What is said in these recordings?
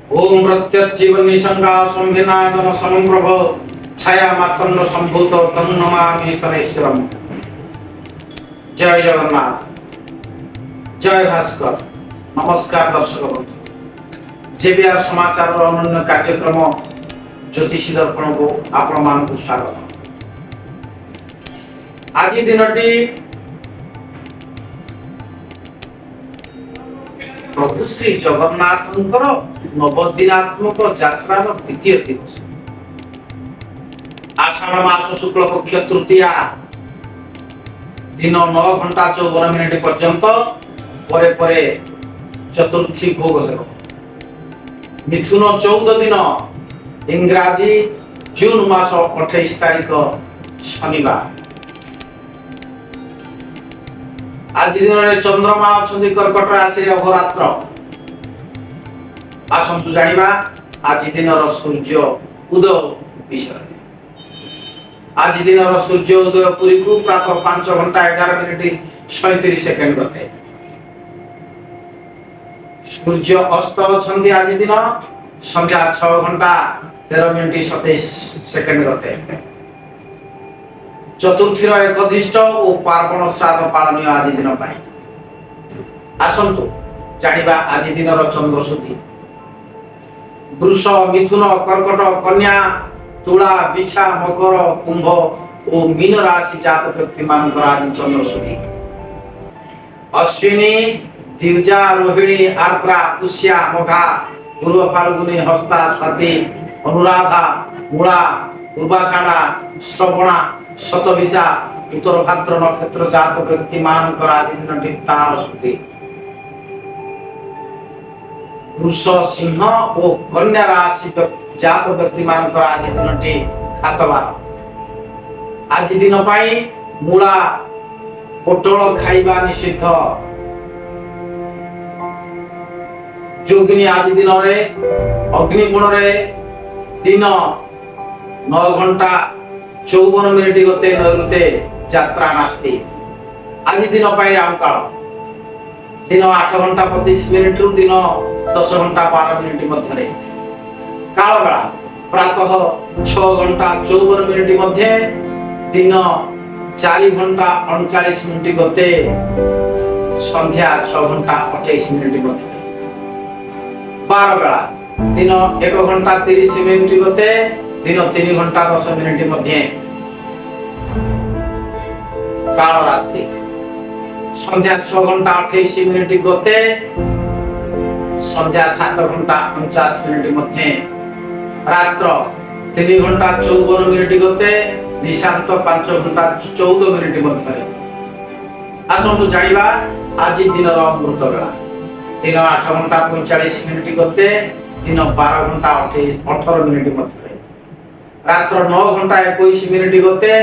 ओम प्रत्यज्जीवनी संगा संभिनायतन समप्रभ छाया मातंड संभूत तम नमामि शनेश्वरम। जय जगन्नाथ, जय भास्कर। नमस्कार दर्शक बंधु, जेबीआर समाचार अनन्य कार्यक्रम ज्योतिषी दर्पण को आपण मानक स्वागत। आज दिनटी प्रभु श्री जगन्नाथंकर नवदिनात्मक यात्रार द्वितीय दिवस, आषाढ़ मास शुक्ल पक्ष तृतीया दिन 9:54 पर्यंत परे परे चतुर्थी भोग हेब। मिथुन 14 दिन इंग्राजी जून मास 28 तारीख शनिवार। आज दिन में चंद्रमा अच्छी कर्कट राशि अहोरात्र। आसंतु जानिबा आज दिन सूर्य उदय विषय। आज दिन सूर्य उदय पुरी को प्रातः 5:11:37 गते। सूर्य अस्त अच्छी आज दिन संध्या 6:13:27 गते। चतुर्थीर एकधिष्ठ और पार्वण श्राद्ध पालन आज दिन पाई। आसंतु जानिबा आज दिन चंद्रशुद्धि। वृष, मिथुन, कर्कट, कन्या, तुला, बिछा, मकर, कुंभ और मीन राशि जात व्यक्ति मानकर आज चंद्रशुद्धि। अश्विनी, द्विजा, रोहिणी, आर्द्रा, पुष्या, मघा, पूर्व फाल्गुनी, हस्ता, स्वाति, अनुराधा, मूला, पूर्वाषाढ़ा, श्रवणा, शतभिषा, उत्तर भाद्र नक्षत्र जात व्यक्ति मानकर आज दिन तार शुद्धि। वृष, सिंह और कन्या राशि जात व्यक्ति मानकर आज दिन खातवार। आज दिन पाई मूला, पोटल खाइबा निषिद्ध। जोगिनी आज दिन रे अग्निगुण रे दिन 9:54 गते नैऋते यात्रा नास्ति। आज दिन पाई राम काल दिन 8:25 रु दिन 10:12 मध्य। काल बेला प्रातः 6:54 मध्य दिन 4:39 गते संध्या 6:28 मध्य। बार बेला दिन 1:30 गते दिन 3:10 मध्य। काल रात्रि संध्या 6:28 गते संध्या 7:49 मध्य। रात्र 3:54 गते निशांत 5:14 मध्य। आसंतु जानिबा आज दिन अमृत बेला दिन 8:45 गते दिन 12:18 मध्य। रात्र 9:21 गते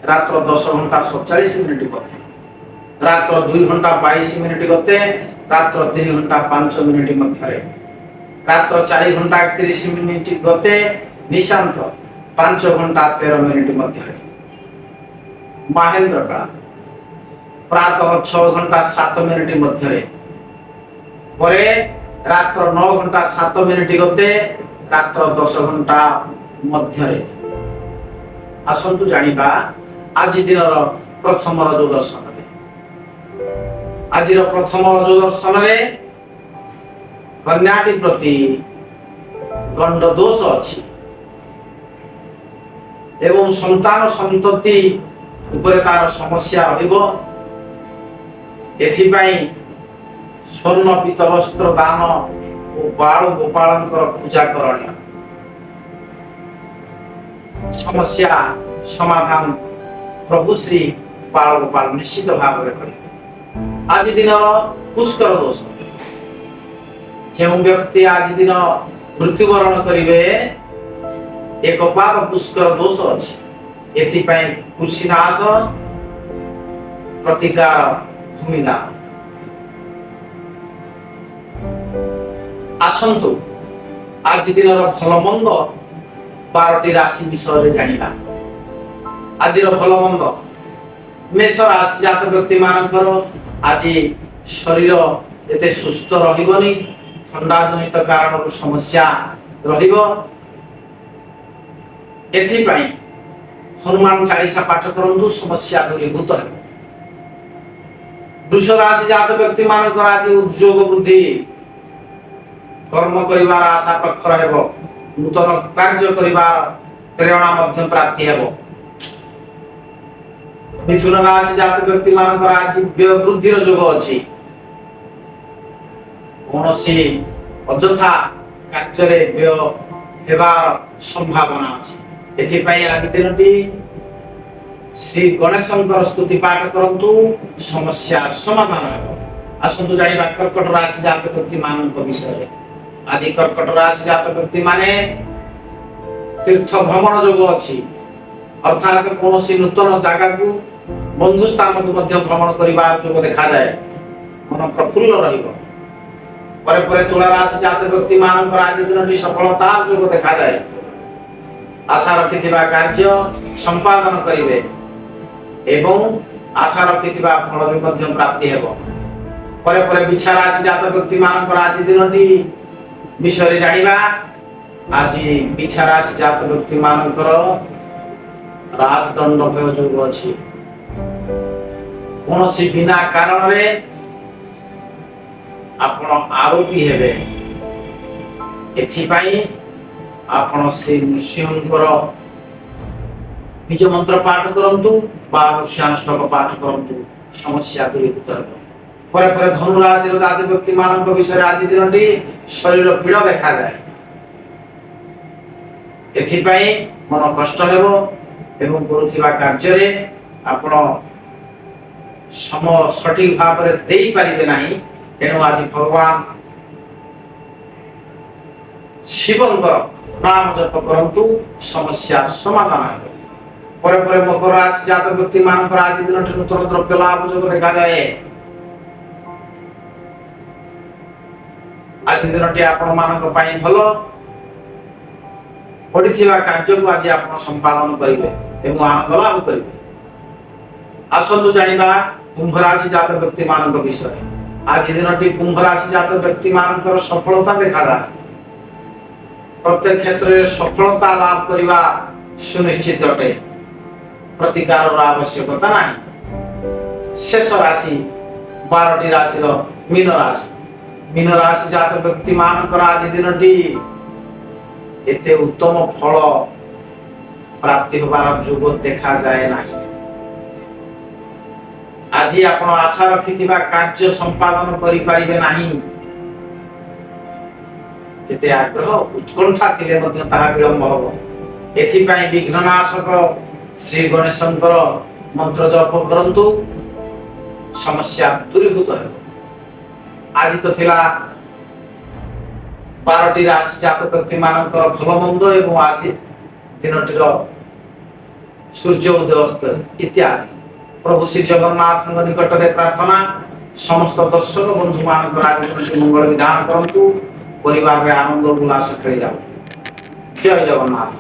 रात्र 10:47 मध्य। रात्र 2:22 गते रात्र 3:05 मध्य। रात्र 4:31 गते निशांत 5:13 मध्य। महेंद्र काल प्रातः 6:07 मध्य। परे रात्र 9:07 गते रात्र 10 मध्य। आसंतु जानिबा आज दिन प्रथम रज दर्शन। आज प्रथम रज दर्शन कन्याटी प्रति गंड दोष अच्छी एवं संतान संतति उपरे तार समस्या रहिबो। एथिपाई स्वर्ण पीत वस्त्र दान और बाल गोपालंकर पूजा करणीय। समस्या समाधान प्रभु श्री बाल गोपाल निश्चित भाव में करें। आज दिन पुष्कर दोष। जो व्यक्ति आज दिन मृत्युवरण करेंगे एक पाप पुष्कर दोष अच्छी। एथिपाई कुशीनाश प्रतिकार भूमिदान। आसंतु आज दिन भल मंद 12टी राशि विषय जानिबा। आज भल मंद मेष राशि जात व्यक्ति मानकर आज शरीर एते सुस्थ रहिबनी, ଥଣ୍ଡା ଜନିତ କାରଣରୁ ସମସ୍ୟା ରହିବ। ଏଥିପାଇଁ ହନୁମାନ ଚାଳିଶା ପାଠ କରନ୍ତୁ, ସମସ୍ୟା ଦୂରୀଭୂତ ହେବ। ବୃଷ ରାଶି ଜାତ ବ୍ୟକ୍ତି ମାନଙ୍କର ଆଜି ଉଦ୍ଯୋଗ ବୃଦ୍ଧି, କର୍ମ କରିବାର ଆଶା ପ୍ରଖର ହେବ, ନୂତନ କାର୍ଯ୍ୟ କରିବାର ପ୍ରେରଣା ମଧ୍ୟ ପ୍ରାପ୍ତି ହେବ। ମିଥୁନ ରାଶି ଜାତ ବ୍ୟକ୍ତି ମାନଙ୍କର ଆଜି ବ୍ୟୟ ବୃଦ୍ଧିର ଯୋଗ ଅଛି। କୌଣସି ଅଯଥା କାର୍ଯ୍ୟରେ ବ୍ୟୟ ହେବାର ସମ୍ଭାବନା ଅଛି। ଏଥିପାଇଁ ଆଜି ଦିନଟି ଶ୍ରୀ ଗଣେଶଙ୍କର ସ୍ତୁତି ପାଠ କରନ୍ତୁ, ସମସ୍ୟା ସମାଧାନ ହେବ। ଆସନ୍ତୁ ଜାଣିବା କର୍କଟ ରାଶି ଜାତ ବ୍ୟକ୍ତି ମାନଙ୍କ ବିଷୟରେ। ଆଜି କର୍କଟ ରାଶି ଜାତ ବ୍ୟକ୍ତି ମାନେ ତୀର୍ଥ ଭ୍ରମଣ ଯୋଗ ଅଛି, ଅର୍ଥାତ କୌଣସି ନୂତନ ଜାଗାକୁ, ବନ୍ଧୁ ସ୍ଥାନକୁ ମଧ୍ୟ ଭ୍ରମଣ କରିବାର ଯୋଗ ଦେଖାଯାଏ। ମନ ପ୍ରଫୁଲ୍ଲ ରହିବ। ପରେ ପରେ ତୁଳା ରାଶି ଜାତ ବ୍ୟକ୍ତି ମାନଙ୍କର ଆଜି ଦିନଟି ସଫଳତା ଯୋଗ ଦେଖାଯାଏ। ଆଶା ରଖିଥିବା କାର୍ଯ୍ୟ ସମ୍ପାଦନ କରିବେ ଏବଂ ଆଶା ରଖିଥିବା ଫଳ ବି ମଧ୍ୟ ପ୍ରାପ୍ତି ହେବ। ପରେ ପରେ ବିଛା ରାଶି ଜାତ ବ୍ୟକ୍ତି ମାନଙ୍କର ଆଜି ଦିନଟି ବିଷୟରେ ଜାଣିବା। ଆଜି ବିଛା ରାଶି ଜାତ ବ୍ୟକ୍ତି ମାନଙ୍କର ରାଜଦଣ୍ଡ ଭୟ ଯୋଗ ଅଛି। କୌଣସି ବିନା କାରଣରେ ଆପଣ ଆରୋପୀ ହେବେ। ଏଥିପାଇଁ ଆପଣ ଶ୍ରୀ ନୃସିଂହଙ୍କର ନିଜ ମନ୍ତ୍ର ପାଠ କରନ୍ତୁ ବା ନୃସିଂହାଷ୍ଟକ ପାଠ କରନ୍ତୁ, ସମସ୍ୟା ଦୂରୀଭୂତ ହେବ। ପରେ ପରେ ଧନୁ ରାଶିର ଜାତି ବ୍ୟକ୍ତି ମାନଙ୍କ ବିଷୟରେ ଆଜି ଦିନଟି ଶରୀର ପୀଡ଼ ଦେଖାଯାଏ। ଏଥିପାଇଁ ମନ କଷ୍ଟ ହେବ ଏବଂ କରୁଥିବା କାର୍ଯ୍ୟରେ ଆପଣ ସମୟ ସଠିକ ଭାବରେ ଦେଇପାରିବେ ନାହିଁ। ତେଣୁ ଆଜି ଭଗବାନ ଶିବଙ୍କର ନାମ ଜପ କରନ୍ତୁ, ସମସ୍ୟା ସମାଧାନ ହେବ। ପରେ ପରେ ମକର ରାଶି ଜାତ ବ୍ୟକ୍ତି ମାନଙ୍କର ଆଜି ଦିନଟି ନୂତନ ଦ୍ରବ୍ୟ ଲାଭ ଯୋଗ ଦେଖାଯାଏ। ଆଜି ଦିନଟି ଆପଣ ମାନଙ୍କ ପାଇଁ ଭଲ। ପଡ଼ିଥିବା କାର୍ଯ୍ୟକୁ ଆଜି ଆପଣ ସମ୍ପାଦନ କରିବେ ଏବଂ ଆନନ୍ଦ ଲାଭ କରିବେ। ଆସନ୍ତୁ ଜାଣିବା କୁମ୍ଭ ରାଶି ଜାତ ବ୍ୟକ୍ତି ମାନଙ୍କ ବିଷୟରେ। ଆଜି ଦିନଟି କୁମ୍ଭ ରାଶି ଜାତ ବ୍ୟକ୍ତି ମାନଙ୍କର ସଫଳତା ଦେଖାଯାଏ। ପ୍ରତ୍ୟେକ କ୍ଷେତ୍ରରେ ସଫଳତା ଲାଭ କରିବା ସୁନିଶ୍ଚିତ ଅଟେ, ପ୍ରତିକାରର ଆବଶ୍ୟକତା ନାହିଁ। ଶେଷ ରାଶି 12ଟି ରାଶିର ମୀନ ରାଶି। ମୀନ ରାଶି ଜାତ ବ୍ୟକ୍ତି ମାନଙ୍କର ଆଜି ଦିନଟି ଏତେ ଉତ୍ତମ ଫଳ ପ୍ରାପ୍ତି ହେବାର ଯୋଗ ଦେଖାଯାଏ ନାହିଁ। ଆଜି ଆପଣ ଆଶା ରଖିଥିବା କାର୍ଯ୍ୟ ସମ୍ପାଦନ କରିପାରିବେ ନାହିଁ। ଯେତେ ଆଗ୍ରହ ଉତ୍କଣ୍ଠା ଥିଲେ ମଧ୍ୟ ତାହା ବିଳମ୍ବ ହେବ। ଏଥିପାଇଁ ବିଘ୍ନନାଶକ ଶ୍ରୀ ଗଣେଶଙ୍କର ମନ୍ତ୍ର ଜପ କରନ୍ତୁ, ସମସ୍ୟା ଦୂରୀଭୂତ ହେବ। ଆଜି ତ ଥିଲା 12ଟି ରାଶି ଜାତ ବ୍ୟକ୍ତି ମାନଙ୍କର ଭଲ ମନ୍ଦ ଏବଂ ଆଜି ଦିନଟିର ସୂର୍ଯ୍ୟ ଉଦୟ ଅସ୍ତ ଇତ୍ୟାଦି। ପ୍ରଭୁ ଶ୍ରୀ ଜଗନ୍ନାଥଙ୍କ ନିକଟରେ ପ୍ରାର୍ଥନା, ସମସ୍ତ ଦର୍ଶକ ବନ୍ଧୁ ମାନଙ୍କର ଆଜି ଦିନଟି ମଙ୍ଗଳ ବିଧାନ କରନ୍ତୁ, ପରିବାରରେ ଆନନ୍ଦ ଉଲ୍ଲାସ ଖେଳି ଯାଉ। ଜୟ ଜଗନ୍ନାଥ।